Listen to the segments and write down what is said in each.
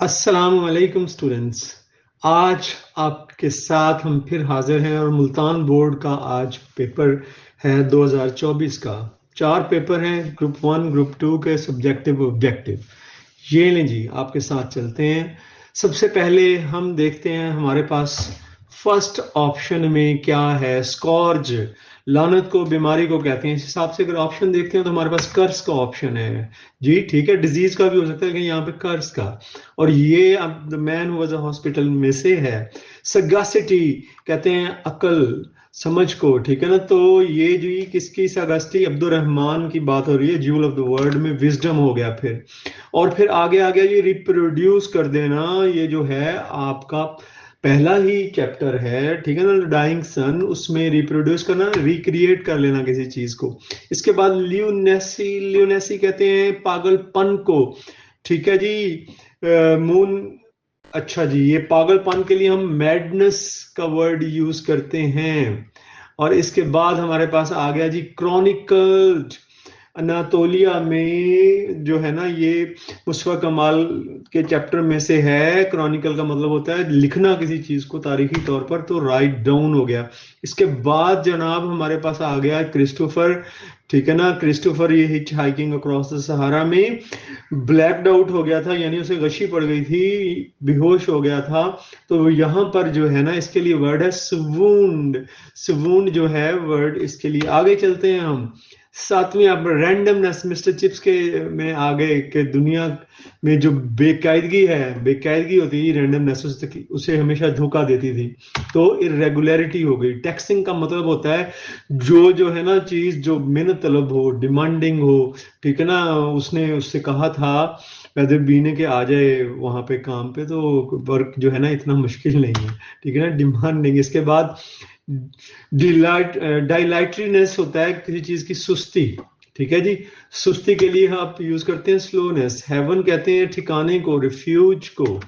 अस्सलाम वालेकुम स्टूडेंट्स। आज आपके साथ हम फिर हाजिर हैं और मुल्तान बोर्ड का आज पेपर है 2024 का। 4 पेपर हैं, ग्रुप 1 ग्रुप 2 के सब्जेक्टिव ऑब्जेक्टिव। ये लें जी, आपके साथ चलते हैं। सबसे पहले हम देखते हैं हमारे पास फर्स्ट ऑप्शन में क्या है। स्कॉर्ज, लानत को, बीमारी को कहते हैं। इस हिसाब से अगर ऑप्शन देखते हैं तो हमारे पास कर्स का ऑप्शन है जी। ठीक है, डिजीज का भी हो सकता है लेकिन यहाँ पे कर्स का। और ये अब the man who was a hospital में से है। सगासिटी कहते हैं अकल, समझ को। ठीक है ना, तो ये जी किसकी सगासिटी, अब्दुल रहमान की बात हो रही है। ज्यूल ऑफ द वर्ल्ड में विजडम हो गया फिर। और फिर आगे आगे ये रिप्रोड्यूस कर देना, ये जो है आपका पहला ही चैप्टर है। ठीक है ना, डाइंग सन, उसमें रिप्रोड्यूस करना, रिक्रिएट कर लेना किसी चीज को। इसके बाद ल्यूनेसी, ल्यूनेसी कहते हैं पागलपन को। ठीक है जी। मून, अच्छा जी, ये पागलपन के लिए हम मैडनेस का वर्ड यूज करते हैं। और इसके बाद हमारे पास आ गया जी क्रॉनिकल। अनातोलिया में जो है ना, ये मुस्तफा कमाल के चैप्टर में से है। क्रॉनिकल का मतलब होता है लिखना किसी चीज को तारीखी तौर पर, तो राइट डाउन हो गया। इसके बाद जनाब हमारे पास आ गया क्रिस्टोफर। ठीक है ना, क्रिस्टोफर ये hitch hiking across the Sahara में ब्लैकड आउट हो गया था, यानी उसे गशी पड़ गई थी, बेहोश हो गया था। तो यहाँ पर जो है ना, इसके लिए वर्ड है स्वून्ड। स्वून्ड जो है वर्ड, इसके लिए आगे चलते हैं हम। सातवीं आप रैंडमनेस, मिस्टर चिप्स के में आ गए कि दुनिया में जो बेकायदगी है, बेकायदगी होती है रैंडमनेस, उसे हमेशा धोखा देती थी। तो इरेगुलरिटी हो गई। टैक्सिंग का मतलब होता है जो जो है ना चीज जो मिन्नत तलब हो, डिमांडिंग हो। ठीक है ना, उसने उससे कहा था पैदल बीने के आ जाए वहां पे काम पे, तो वर्क जो है ना इतना मुश्किल नहीं है। ठीक है ना, डिमांड नहीं। इसके बाद डाइलाइटरीनेस होता है किसी चीज की सुस्ती। ठीक है जी, सुस्ती के लिए आप यूज करते हैं स्लोनेस। हेवन कहते हैं ठिकाने को, रिफ्यूज को।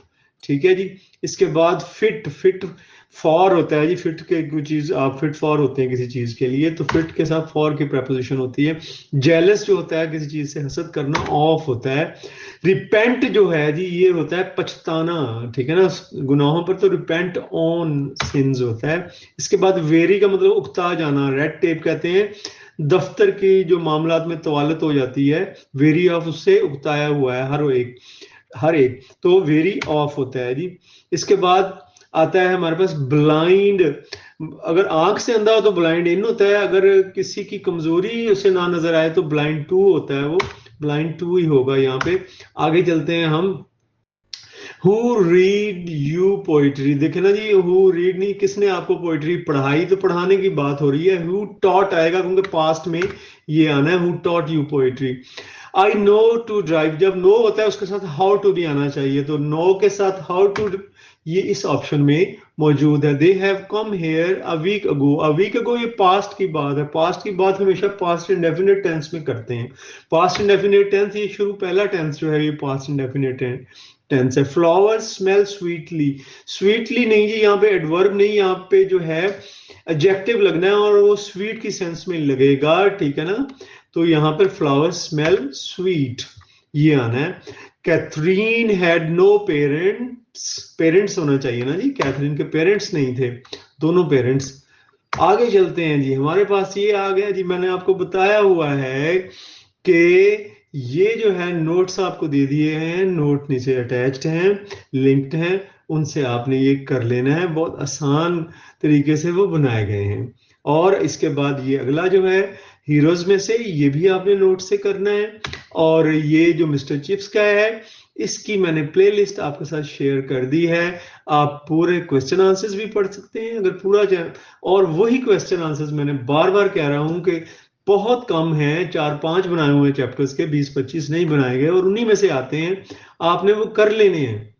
ठीक है जी। इसके बाद फिट, फिट फॉर होता है जी। फिट के कोई चीज आप फिट फॉर होते हैं किसी चीज के लिए, तो फिट के साथ फॉर की प्रपोजिशन होती है। जेलस जो होता है किसी चीज से हसद करना, ऑफ होता है। रिपेंट जो है जी, ये होता है पछताना। ठीक है ना, गुनाहों पर। तो रिपेंट ऑन सिंस होता है। इसके बाद वेरी का मतलब उकता जाना, रेड टेप कहते हैं दफ्तर की जो मामलात में तवालत हो जाती है। वेरी ऑफ, उससे उकताया हुआ है हर एक, हर एक। तो वेरी ऑफ होता है जी। इसके बाद आता है हमारे पास ब्लाइंड। अगर आंख से अंधा हो तो ब्लाइंड इन होता है, अगर किसी की कमजोरी उसे ना नजर आए तो ब्लाइंड टू होता है। वो ब्लाइंड टू ही होगा यहाँ पे। आगे चलते हैं हम। हु रीड यू पोइट्री, देखे ना जी, हु रीड नहीं, किसने आपको पोइट्री पढ़ाई, तो पढ़ाने की बात हो रही है। हु टॉट आएगा क्योंकि पास्ट में ये आना है। Who taught you poetry. I know to drive, जब नो होता है उसके साथ हाउ टू भी आना चाहिए, तो नो के साथ हाउ टू ये इस ऑप्शन में मौजूद है। They have come here a week ago. A week ago ये पास्ट की बात है। पास्ट की बात हमेशा पास्ट इंडेफिनिट टेंस में करते हैं। पास्ट इंडेफिनिट टेंस, ये शुरू पहला टेंस जो है ये पास्ट इंडेफिनिट टेंस है। फ्लावर स्मेल स्वीटली, स्वीटली नहीं जी, यहाँ पे एडवर्ब नहीं, यहाँ पे जो है एडजेक्टिव लगना है और वो स्वीट की सेंस में लगेगा। ठीक है ना, तो यहाँ पर फ्लावर स्मेल स्वीट ये आना है। Catherine had no parents, parents होना चाहिए ना जी, कैथरीन के पेरेंट्स नहीं थे, दोनों पेरेंट्स। आगे चलते हैं जी, हमारे पास ये आ गया जी, मैंने आपको बताया हुआ है कि ये जो है नोट्स आपको दे दिए हैं, नोट नीचे अटैच्ड हैं, लिंक्ड हैं, उनसे आपने ये कर लेना है। बहुत आसान तरीके से वो बनाए गए हैं। और इसके बाद ये अगला जो है हीरोज में से, ये भी आपने नोट से करना है। और ये जो मिस्टर चिप्स का है, इसकी मैंने प्लेलिस्ट आपके साथ शेयर कर दी है। आप पूरे क्वेश्चन आंसर्स भी पढ़ सकते हैं अगर पूरा और वही क्वेश्चन आंसर्स मैंने बार बार कह रहा हूं कि बहुत कम है, 4-5 बनाए हुए चैप्टर्स के, 20-25 नहीं बनाए गए, और उन्हीं में से आते हैं। आपने वो कर लेने हैं।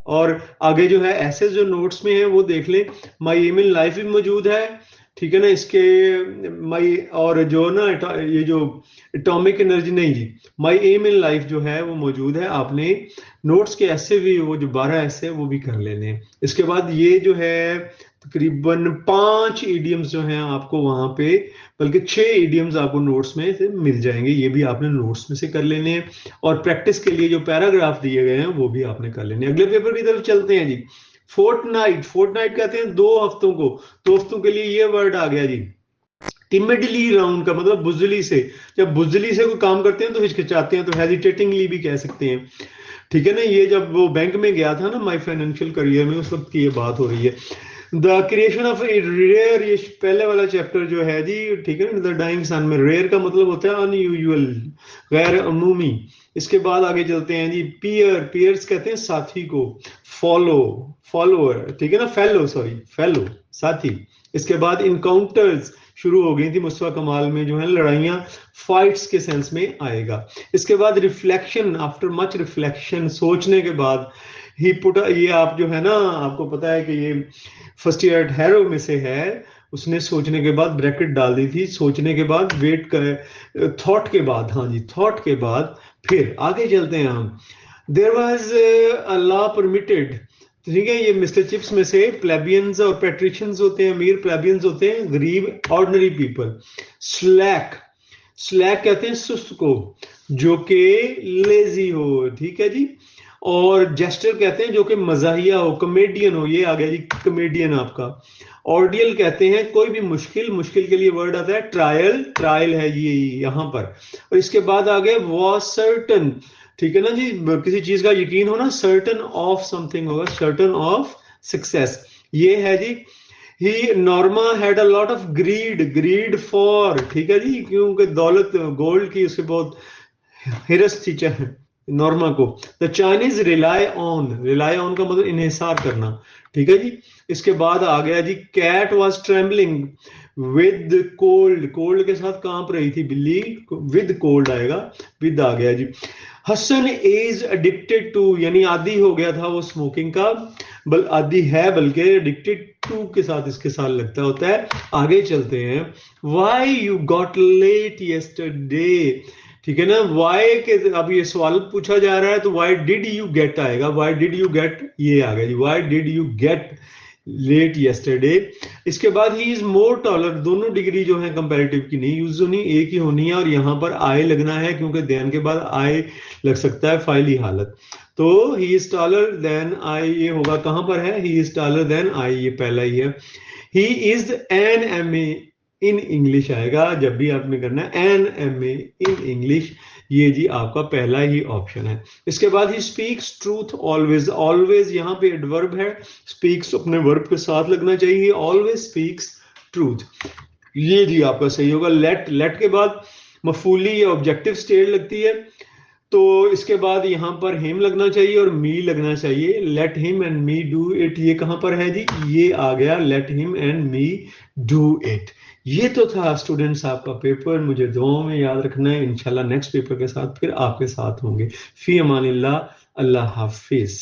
और आगे जो है ऐसे जो नोट्स में है वो देख लें। माई ईमेल लाइफ भी मौजूद है, ठीक है ना, इसके माई और जो ना ये जो एटॉमिक एनर्जी, नहीं जी, माई एम इन लाइफ जो है वो मौजूद है। आपने नोट्स के ऐसे भी, वो जो 12 ऐसे वो भी कर लेने हैं। इसके बाद ये जो है तकरीबन 5 ईडियम्स जो हैं आपको वहां पे, बल्कि 6 ईडियम्स आपको नोट्स में से मिल जाएंगे, ये भी आपने नोट्स में से कर लेने हैं। और प्रैक्टिस के लिए जो पैराग्राफ दिए गए हैं वो भी आपने कर लेने हैं। अगले पेपर की तरफ चलते हैं जी। फोर्टनाइट, फोर्टनाइट कहते हैं 2 हफ्तों को। 2 हफ्तों के लिए ये वर्ड आ गया जी, टिमिडली राउंड का मतलब बुजली से। जब बुजली से कोई काम करते हैं तो हिचकिचाते हैं, तो हेजिटेटिंगली भी कह सकते हैं। ठीक है ना, ये जब वो बैंक में गया था ना माय फाइनेंशियल करियर में, उस वक्त की ये बात हो रही है। द क्रिएशन ऑफ रेयर, ये पहले वाला चैप्टर जो है जी, ठीक है ना, द डाइंग सन में रेयर का मतलब होता है अनयूजुअल, गैर अमूमी। इसके बाद आगे चलते हैं जी, पियर, पियर्स कहते हैं साथी को। फॉलो, फॉलोअर, ठीक है ना, फेलो, सॉरी फेलो, साथी। इसके बाद इनकाउंटर्स शुरू हो गई थी मुस्तफा कमाल में, जो है लड़ाइयां, फाइट्स के सेंस में आएगा। इसके बाद रिफ्लेक्शन, आफ्टर मच रिफ्लेक्शन, सोचने के बाद ही पुट, ये आप जो है ना, आपको पता है कि ये फर्स्ट ईयर हैरो में से है, उसने सोचने के बाद ब्रैकेट डाल दी थी, सोचने के बाद वेट कर, थॉट के बाद, हाँ जी, थॉट के बाद। फिर आगे चलते हैं हम। There was a law permitted, ठीक है, ये मिस्टर चिप्स में से प्लेबियंस और पेट्रिशियंस होते हैं, अमीर प्लेबियंस होते हैं, गरीब ऑर्डिनरी पीपल। स्लैक, स्लैक कहते हैं सुस्त को, जो कि लेजी हो, ठीक है जी। और जेस्टर कहते हैं जो कि मजाहिया हो, कॉमेडियन हो, ये आ गया जी कॉमेडियन आपका। ऑर्डियल कहते हैं कोई भी मुश्किल, मुश्किल के लिए वर्ड आता है ट्रायल, ट्रायल है ये यहां पर। और इसके बाद आ गया वॉज सर्टन, ठीक है ना जी, किसी चीज का यकीन होना, सर्टन ऑफ समथिंग होगा, सर्टन ऑफ सक्सेस, ये है जी। He Norma had a lot of greed, greed for, ठीक है जी, क्योंकि दौलत गोल्ड की उसे बहुत हिरस थी नॉर्मा को। The Chinese rely on, rely on का मतलब इन्हिसार करना, ठीक है जी। इसके बाद आ गया जी, cat was trembling with cold, cold के साथ कांप रही थी बिल्ली, विद कोल्ड आएगा, विद आ गया जी। हसन इज एडिक्टेड टू, यानी आदी हो गया था वो स्मोकिंग का, आदी है, बल्कि एडिक्टेड टू के साथ इसके साथ लगता होता है। आगे चलते हैं। Why you got late yesterday, ठीक है ना, वाई के, अब ये सवाल पूछा जा रहा है तो वाई डिड यू गेट आएगा, वाई डिड यू गेट, ये आ गया जी, why did you get late yesterday. इसके बाद ही इज मोर टॉलर, दोनों डिग्री जो है कंपैरेटिव की नहीं यूज होनी, एक ही होनी है, और यहां पर आए लगना है क्योंकि देन के बाद आए लग सकता है फाइली हालत। तो he is taller than I, ये होगा कहां पर है, he is taller than I, ये पहला ही है। He is an M A in English आएगा जब भी आपने करना है, an M A in English, ये जी आपका पहला ही ऑप्शन है। इसके बाद he speaks truth always, always यहाँ पे एडवर्ब है, स्पीक्स अपने वर्ब के साथ लगना चाहिए, ऑलवेज स्पीक्स ट्रूथ, ये जी आपका सही होगा। लेट, लेट के बाद मफूली या ऑब्जेक्टिव स्टेट लगती है, तो इसके बाद यहां पर हिम लगना चाहिए और मी लगना चाहिए। Let him and me do it, ये कहां पर है जी, ये आ गया, let him and me do it. ये तो था स्टूडेंट्स आपका पेपर, मुझे दुआओं में याद रखना है। इंशाल्लाह नेक्स्ट पेपर के साथ फिर आपके साथ होंगे। फी अमानिल्लाह, अल्लाह हाफिज।